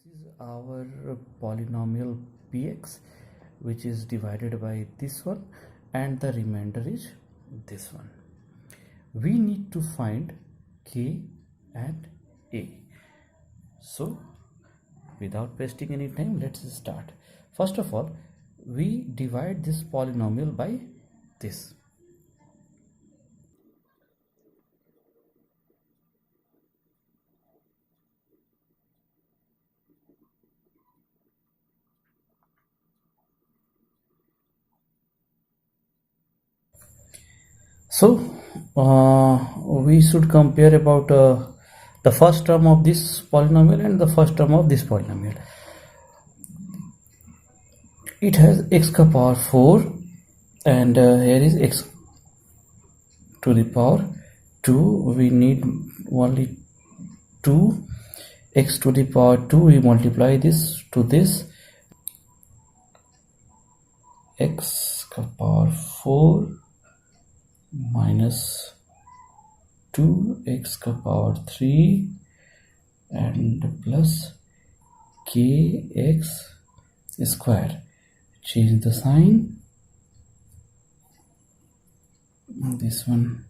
is our polynomial px, which is divided by this one, and the remainder is this one. We need to find k and a. So without wasting any time, let's start. First of all, we divide this polynomial by this. So we should compare about the first term of this polynomial and the first term of this polynomial. It has x ka power 4 and here is x to the power 2. We need only 2. X to the power 2, we multiply this to this, x ka power 4 minus 2x ka power 3 and plus kx square. Change the sign, this one.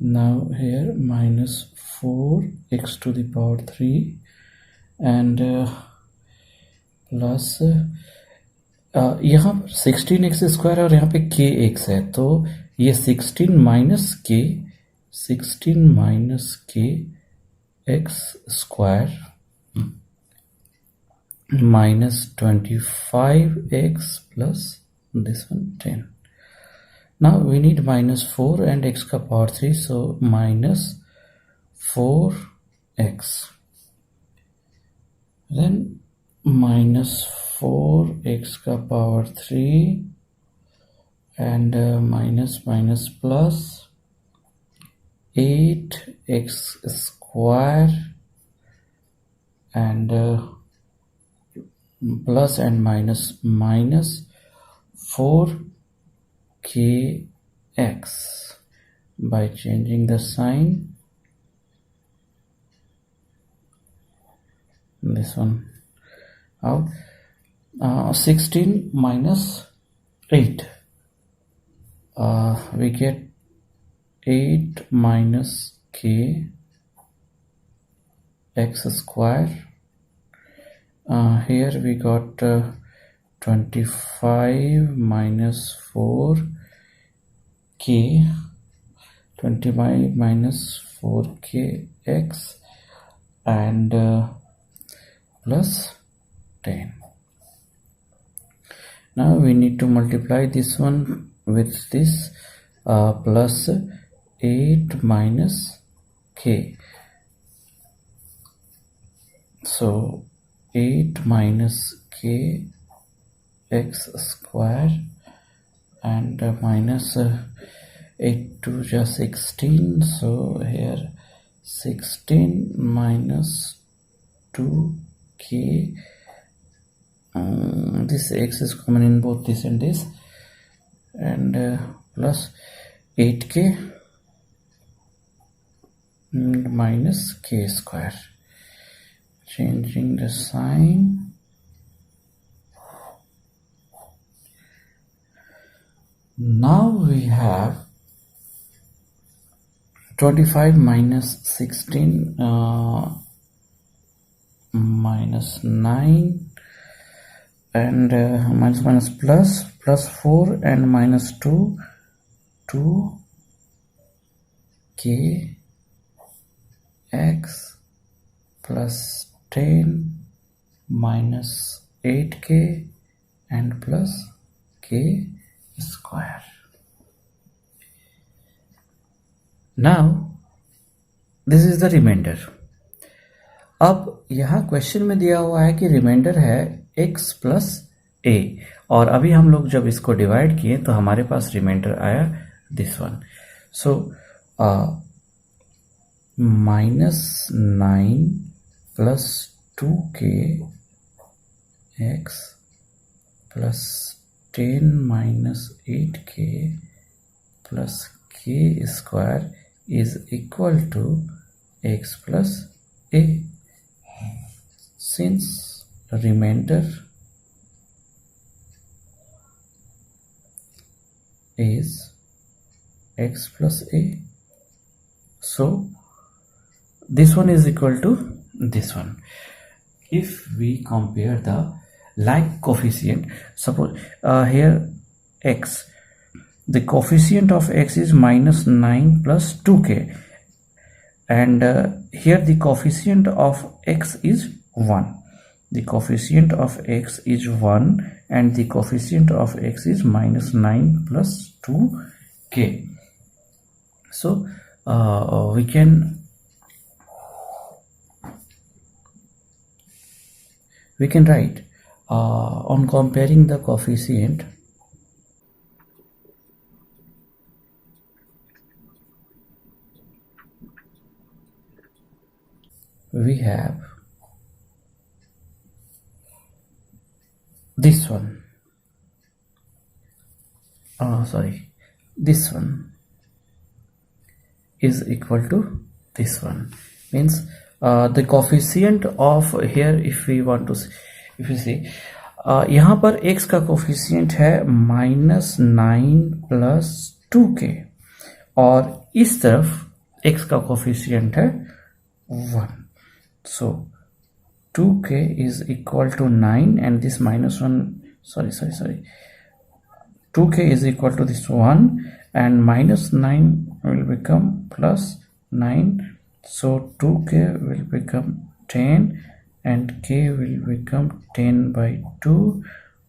Now here minus 4x to the power 3 and plus यहाँ पर 16x square और यहाँ पे kx है, तो ये 16 minus के x square minus 25x plus this one 10. Now we need minus 4 and x ka power 3, so minus 4x, then minus 4x ka power 3 and minus plus 8x square and plus and minus 4kx. By changing the sign, this one out, 16 minus 8, we get 8 minus k x square. Here we got 25 minus 4k, 25 minus 4kx and plus 10. Now we need to multiply this one with this, plus 8 minus k. So 8 minus k x square and minus 8 to just 16, so here 16 minus 2k, this x is common in both this and this, and plus 8k and minus k square. Changing the sign, now we have 25 minus 16 minus 9 and minus plus 4 and minus 2 k x plus 10 minus 8k and plus k square. Now this is the remainder. अब यहाँ question में दिया हुआ है कि reminder है x plus a, और अभी हम लोग जब इसको डिवाइड किए तो हमारे पास रिमाइंडर आया this one. So minus 9 plus 2k x plus 10 minus 8k plus k square is equal to x plus a. Since remainder is x plus a, so this one is equal to this one. If we compare the like coefficient, suppose here x, the coefficient of x is minus 9 plus 2k, and here the coefficient of x is 1. The coefficient of x is 1 and the coefficient of x is minus 9 plus 2k. So we can write on comparing the coefficient, we have this one, this one is equal to this one, means the coefficient of here, if we want to see, if you see यहाँ पर x का coefficient है minus 9 plus 2k और इस तरफ x का coefficient है 1. So 2k is equal to 9 and this minus 1, sorry, 2k is equal to this 1 and minus 9 will become plus 9. So 2k will become 10 and k will become 10 by 2,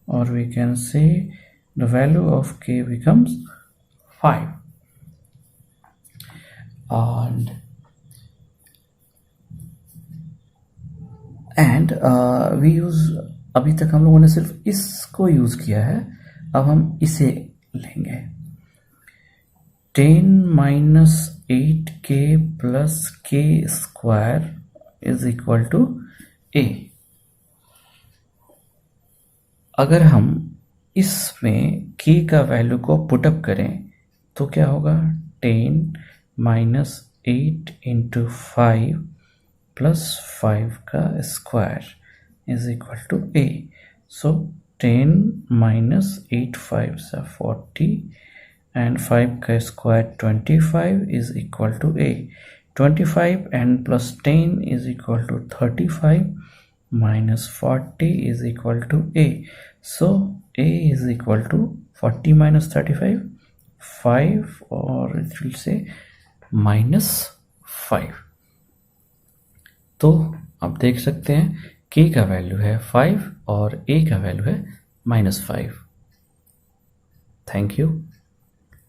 or we can say the value of k becomes 5. And we use, अभी तक हम लोगों ने सिर्फ इसको use किया है, अब हम इसे लेंगे. 10 minus 8k plus k square is equal to a. अगर हम इसमें k का वैल्यू को पुटअप करें तो क्या होगा, 10 minus 8 into 5 plus 5 का square is equal to a. So 10 minus 8 5s are 40 and 5 का square 25 is equal to a. 25 and plus 10 is equal to 35 minus 40 is equal to a. So a is equal to 40 minus 35, 5, or it will say minus 5. तो आप देख सकते हैं k का value है 5 और a का वैल्यू है -5. Thank you.